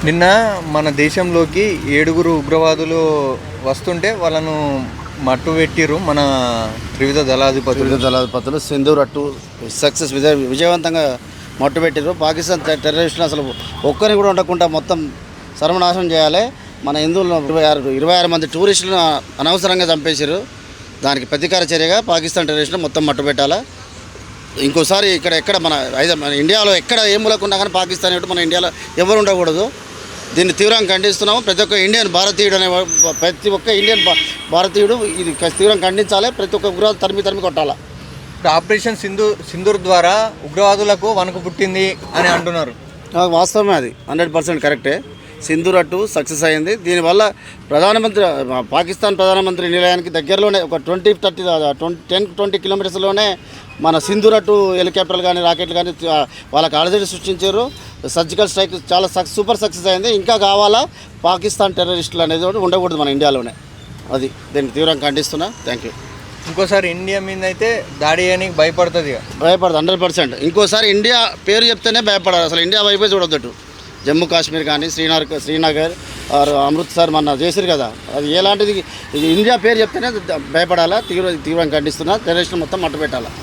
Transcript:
నిన్న మన దేశంలోకి 7 ఉగ్రవాదులు వస్తుంటే వాళ్ళను మట్టు పెట్టిరు మన త్రివిధ దళాధిపతులు సింధూర్ అట్టు సక్సెస్ విజయవంతంగా మట్టుపెట్టారు. పాకిస్తాన్ టెర్రరిస్టులు అసలు ఒక్కరిని కూడా ఉండకుండా మొత్తం సర్వనాశనం చేయాలి. మన హిందువులను 26 మంది టూరిస్టులను అనవసరంగా చంపేశారు. దానికి ప్రతీకార చర్యగా పాకిస్తాన్ టెర్రరిస్టులు మొత్తం మట్టుపెట్టాలి. ఇంకోసారి ఎక్కడ మన ఇండియాలో ఎక్కడ ఏం మూలకున్నా కానీ పాకిస్తాన్ మన ఇండియాలో ఎవరు ఉండకూడదు. దీన్ని తీవ్రంగా ఖండిస్తున్నాము. ప్రతి ఒక్క ఇండియన్ భారతీయుడు ప్రతి ఒక్క ఇండియన్ భారతీయుడు ఇది తీవ్రంగా ఖండించాలి. ప్రతి ఒక్క ఉగ్రవాదు తరిమి కొట్టాలి. ఆపరేషన్ సింధూర్ ద్వారా ఉగ్రవాదులకు వణుకు పుట్టింది అని అంటున్నారు. వాస్తవమే, అది 100% కరెక్టే. సింధూర్ అట్టు సక్సెస్ అయింది. దీనివల్ల పాకిస్తాన్ ప్రధానమంత్రి నిలయానికి దగ్గరలోనే ఒక 10-20 కిలోమీటర్స్లోనే మన సింధూర్ అట్టు హెలికాప్టర్లు కానీ రాకెట్లు కానీ వాళ్ళకి అలజడి సృష్టించారు. సర్జికల్ స్ట్రైక్ చాలా సూపర్ సక్సెస్ అయింది. ఇంకా కావాలా పాకిస్తాన్ టెర్రరిస్టులు అనేది ఉండకూడదు మన ఇండియాలోనే. అది దీన్ని తీవ్రంగా ఖండిస్తున్నా. Thank you. ఇంకోసారి ఇండియా మీద అయితే దాడి చేయడానికి భయపడుతుంది 100%. ఇంకోసారి ఇండియా పేరు చెప్తేనే భయపడాలి. అసలు ఇండియా వైపే చూడొద్దు. జమ్మూ కాశ్మీర్ కానీ శ్రీనగర్ అమృత్సర్ మన చేసారు కదా, అది ఎలాంటిది ఇండియా పేరు చెప్తేనే భయపడాలా. తీవ్రంగా ఖండిస్తున్నా. టెర్రరిస్టులు మొత్తం మట్టుపెట్టాలి.